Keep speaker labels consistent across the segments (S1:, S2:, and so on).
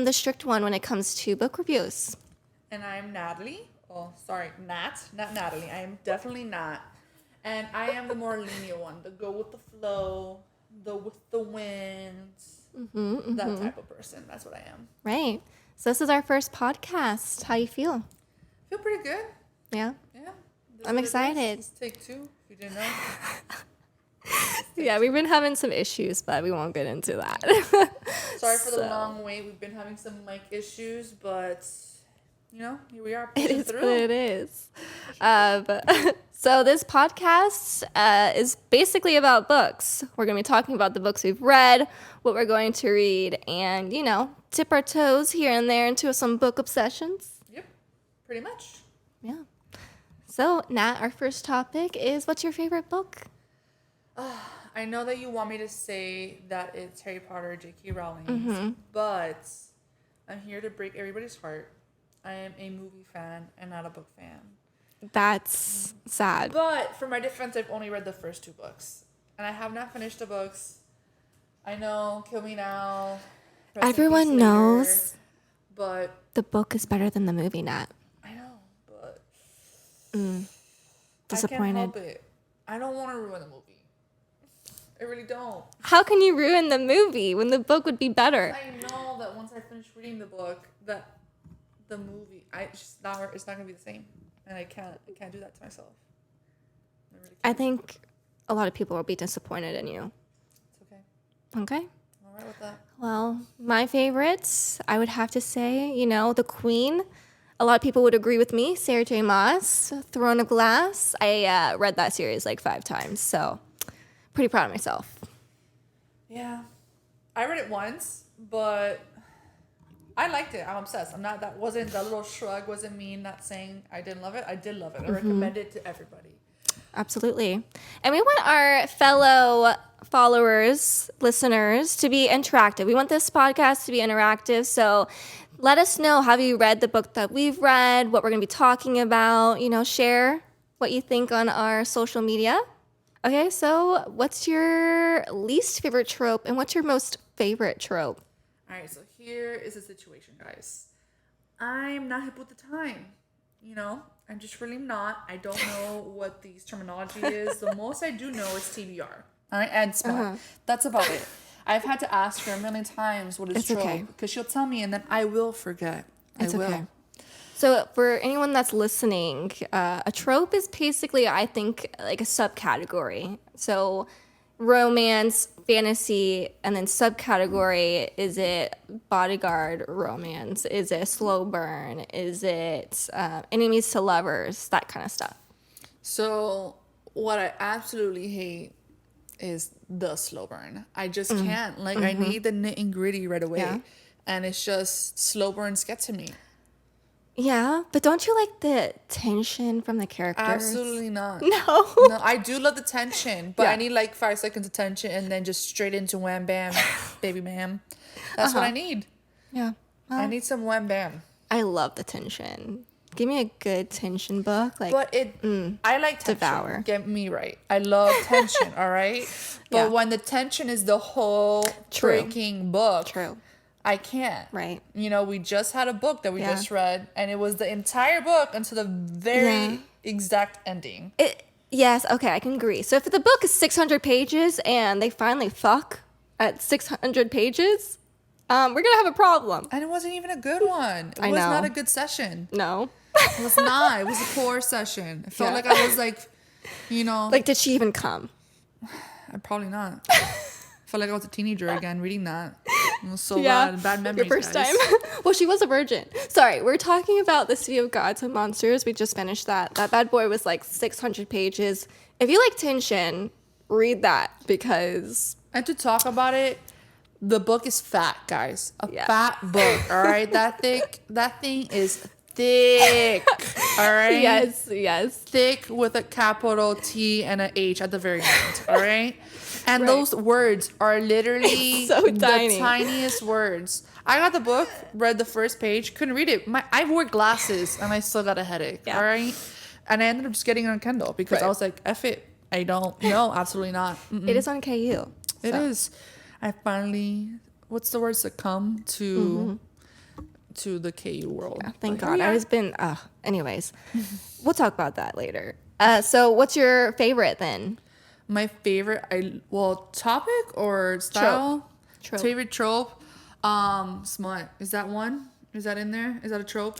S1: the strict one when it comes to book reviews.
S2: And I'm Natalie. Oh, sorry, not Natalie. I am definitely not. And I am the more lenient one, the go with the flow, the with the wind, that type of person. That's what I am.
S1: Right. So this is our first podcast. How you feel?
S2: Feel pretty good.
S1: Yeah.
S2: Yeah.
S1: I'm excited.
S2: Let's take 2, if you didn't know.
S1: Yeah, we've been having some issues, but we won't get into that.
S2: Sorry for the long wait. We've been having some mic issues, but, here we are
S1: It
S2: pushing
S1: is
S2: through.
S1: what it is. So this podcast is basically about books. We're going to be talking about the books we've read, what we're going to read, and, dip our toes here and there into some book obsessions.
S2: Yep, pretty much.
S1: Yeah. So, Nat, our first topic is, what's your favorite book?
S2: I know that you want me to say that it's Harry Potter, J.K. Rowling, but I'm here to break everybody's heart. I am a movie fan and not a book fan.
S1: That's sad.
S2: But for my defense, I've only read the first 2 books. And I have not finished the books. I know, kill me now. rest in
S1: Everyone
S2: peace later,
S1: knows
S2: But
S1: the book is better than the movie, Nat.
S2: I know, but
S1: Disappointed.
S2: I can't help it. I don't want to ruin the movie. I really don't.
S1: How can you ruin the movie when the book would be better?
S2: I know that once I finish reading the book, that the movie, it's not gonna be the same, and I can't do that to myself. I really
S1: I
S2: can't.
S1: think a lot of people will be disappointed in you.
S2: It's okay.
S1: Okay.
S2: All right with that.
S1: Well, my favorites, I would have to say, The Queen. A lot of people would agree with me. Sarah J. Maas, Throne of Glass. I read that series like 5 times, so pretty proud of myself.
S2: Yeah, I read it once, but I liked it. I'm obsessed. That little shrug wasn't me not saying I didn't love it. I did love it. I recommend it to everybody.
S1: Absolutely. And we want our fellow followers, listeners, to be interactive. We want this podcast to be interactive. So let us know, have you read the book that we've read, what we're going to be talking about, share what you think on our social media. Okay, so what's your least favorite trope and what's your most favorite trope?
S2: All right, so here is the situation, guys. I'm not hip with the time. I'm just really not. I don't know what these terminology is. The most I do know is TBR. All right, and spell. That's about it. I've had to ask her a million times what is trope.
S1: Okay.
S2: Because she'll tell me and then I will forget.
S1: It's
S2: I will.
S1: okay. So for anyone that's listening, a trope is basically, I think, like a subcategory. So romance, fantasy, and then subcategory, is it bodyguard romance? Is it slow burn? Is it enemies to lovers? That kind of stuff.
S2: So what I absolutely hate is the slow burn. I just can't. I need the nit and gritty right away.
S1: Yeah.
S2: And it's just slow burns get to me.
S1: Yeah, but don't you like the tension from the characters?
S2: Absolutely not.
S1: No.
S2: No, I do love the tension, but
S1: Yeah.
S2: I need 5 seconds of tension and then just straight into wham bam, baby ma'am. That's what I need.
S1: Yeah.
S2: I need some wham bam.
S1: I love the tension. Give me a good tension book.
S2: But I like tension.
S1: Devour.
S2: Get me right. I love tension, all right? But
S1: Yeah.
S2: when the tension is the whole
S1: True.
S2: freaking book,
S1: True.
S2: I can't.
S1: Right.
S2: We just had a book that we
S1: Yeah.
S2: just read, and it was the entire book until the very exact ending.
S1: Yes, okay, I can agree. So if the book is 600 pages and they finally fuck at 600 pages, we're going to have a problem.
S2: And it wasn't even a good one. It
S1: I
S2: was
S1: know.
S2: not a good session.
S1: No.
S2: It was not. It was a poor session. I felt
S1: Yeah.
S2: like I was
S1: Did she even come?
S2: probably not. I felt like I was a teenager again reading that. It was so bad. Bad memories,
S1: Your first
S2: guys.
S1: time. Well, she was a virgin. Sorry, we're talking about The City of Gods and Monsters. We just finished that. That bad boy was 600 pages. If you like tension, read that because...
S2: And to talk about it, the book is fat, guys. A
S1: Yeah.
S2: fat book, all right? That thing is thick, all right?
S1: Yes.
S2: Thick with a capital T and an H at the very end, all right? And
S1: Right.
S2: those words are literally
S1: So tiny.
S2: the tiniest words. I got the book, read the first page, couldn't read it. I wore glasses and I still got a headache,
S1: Yeah.
S2: all right? And I ended up just getting it on Kindle because I
S1: Right.
S2: was like, F it. I don't know, absolutely not. Mm-mm.
S1: It is on KU.
S2: It
S1: so.
S2: is. I finally, what's the word, succumb to to the KU world.
S1: Yeah, thank
S2: Like,
S1: God. I was been. Anyways, we'll talk about that later. So what's your favorite then?
S2: My favorite, topic or style?
S1: Trope.
S2: Favorite trope? Smut. Is that one? Is that in there? Is that a trope?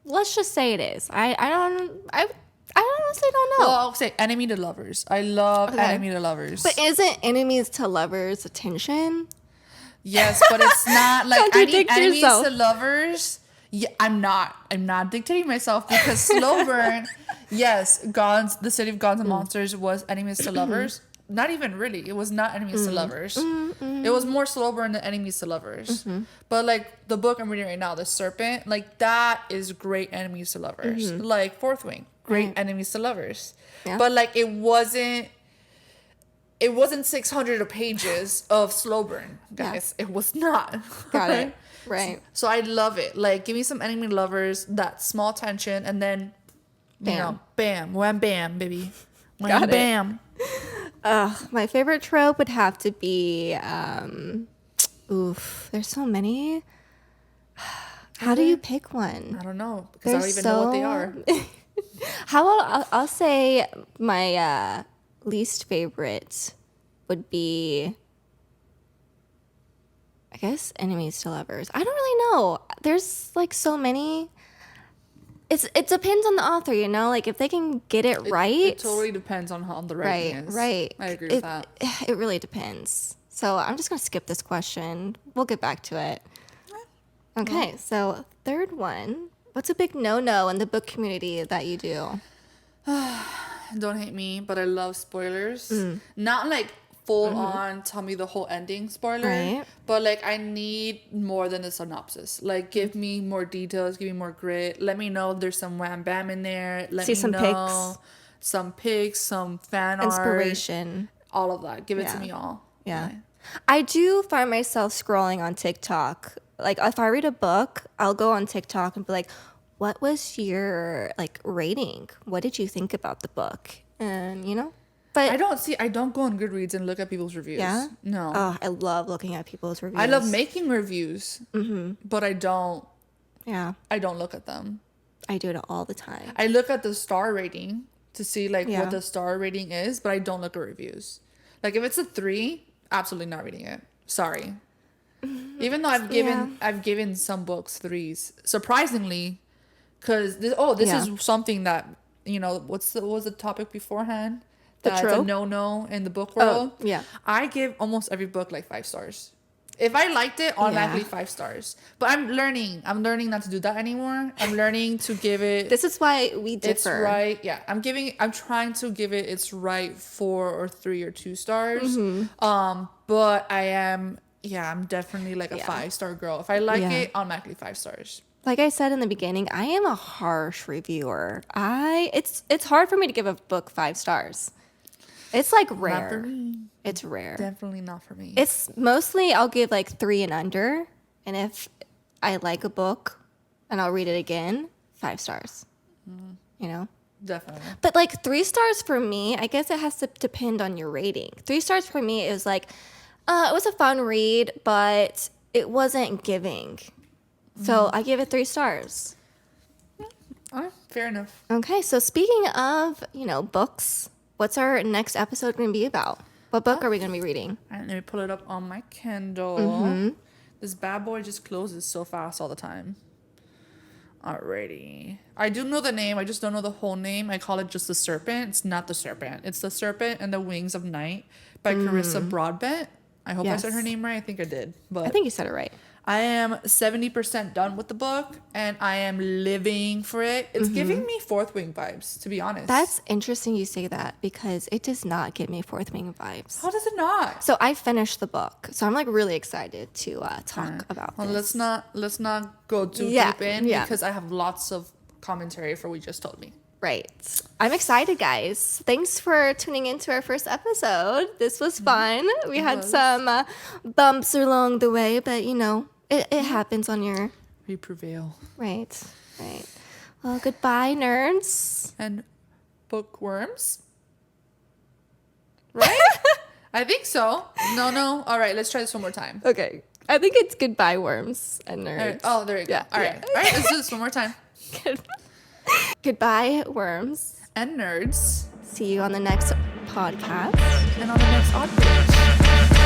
S1: Let's just say it is. I honestly don't know.
S2: Well, I'll say enemy to lovers. I love enemy to lovers.
S1: But isn't enemies to lovers attention?
S2: Yes, but it's not like I need
S1: Contradict
S2: enemies
S1: yourself.
S2: to lovers. Yeah, I'm not dictating myself because slow burn. Yes, the city of gods and monsters was enemies to lovers. Not even really. It was not enemies to lovers. It was more slow burn than enemies to lovers. But like the book I'm reading right now, The Serpent, like that is great enemies to lovers. Like Fourth Wing, great enemies to lovers.
S1: Yeah.
S2: But like it wasn't 600 pages of slow burn, guys. It was not.
S1: Got it. Right.
S2: So I love it. Like, give me some enemy lovers, that small tension, and then,
S1: Bam.
S2: Bam, wham, bam, baby. Wham,
S1: Got it.
S2: bam.
S1: My favorite trope would have to be, there's so many. How do you pick one?
S2: I don't know, because I don't even know what they are.
S1: How about I'll say my least favorite would be, I guess, enemies to lovers. I don't really know. There's like so many. It depends on the author, you know. Like if they can get it right.
S2: It totally depends on how the writing is.
S1: Right.
S2: I agree with that.
S1: It really depends. So I'm just gonna skip this question. We'll get back to it. Okay. So third one. What's a big no-no in the book community that you do?
S2: Don't hate me, but I love spoilers. Not like full on tell me the whole ending spoiler,
S1: Right.
S2: but like I need more than a synopsis. Like give me more details, give me more grit. Let me know there's some wham bam in there. Let
S1: See
S2: me
S1: some
S2: know some pics, some fan art,
S1: Inspiration.
S2: all of that. Give it to
S1: Yeah.
S2: me all.
S1: Yeah.
S2: Okay.
S1: I do find myself scrolling on TikTok. Like if I read a book, I'll go on TikTok and be like, what was your like rating? What did you think about the book? And you know? But
S2: I don't go on Goodreads and look at people's reviews.
S1: yeah.
S2: No.
S1: Oh, I love looking at people's reviews.
S2: I love making reviews, but I don't
S1: Yeah.
S2: look at them.
S1: I do it all the time.
S2: I look at the star rating to see like
S1: Yeah.
S2: what the star rating is, but I don't look at reviews. Like if it's a 3, absolutely not reading it. Sorry. Even though I've given some books 3s, surprisingly, because this
S1: Yeah.
S2: is something that what was the topic beforehand?
S1: The
S2: That's a
S1: trope?
S2: no in the book world.
S1: Oh, yeah.
S2: I give almost every book like 5 stars. If I liked it, automatically 5 stars. But I'm learning not to do that anymore. I'm learning to give it.
S1: This is why we differ.
S2: It's right. Yeah, I'm trying to give it its right 4 or 3 or 2 stars. But I'm definitely like a 5-star girl. If I like it, automatically 5 stars.
S1: Like I said in the beginning, I am a harsh reviewer. It's hard for me to give a book 5 stars. It's like rare.
S2: Not for me.
S1: It's rare.
S2: Definitely not for me.
S1: It's mostly I'll give like 3 and under, and if I like a book and I'll read it again, 5 stars. You know?
S2: Definitely.
S1: But like 3 stars for me, I guess it has to depend on your rating. 3 stars for me is like, it was a fun read, but it wasn't giving. So I give it 3 stars.
S2: All right, fair enough.
S1: Okay, so speaking of, books, what's our next episode going to be about? What book are we going to be reading?
S2: All right, let me pull it up on my Kindle. This bad boy just closes so fast all the time. Alrighty. I do know the name. I just don't know the whole name. I call it just The Serpent. It's not The Serpent. It's The Serpent and the Wings of Night by Carissa Broadbent. I hope I said her name right. I think I did. But
S1: I think you said it right.
S2: I am 70% done with the book, and I am living for it. It's giving me Fourth Wing vibes, to be honest.
S1: That's interesting you say that because it does not give me Fourth Wing vibes.
S2: How does it not?
S1: So I finished the book, so I'm like really excited to talk about
S2: Well,
S1: this.
S2: let's not go too
S1: Yeah,
S2: deep in
S1: yeah.
S2: because I have lots of commentary for what you just told me.
S1: Right. I'm excited, guys. Thanks for tuning into our first episode. This was fun. We had some bumps along the way, but it happens on your...
S2: We prevail.
S1: Right. Well, goodbye, nerds.
S2: And bookworms? Right? I think so. No. All right, let's try this one more time.
S1: Okay. I think it's goodbye, worms and nerds.
S2: All right. Oh, there you go.
S1: Yeah,
S2: All right.
S1: yeah.
S2: All right. Let's do this one more time.
S1: Goodbye, worms.
S2: And nerds.
S1: See you on the next podcast.
S2: And on the next odd page.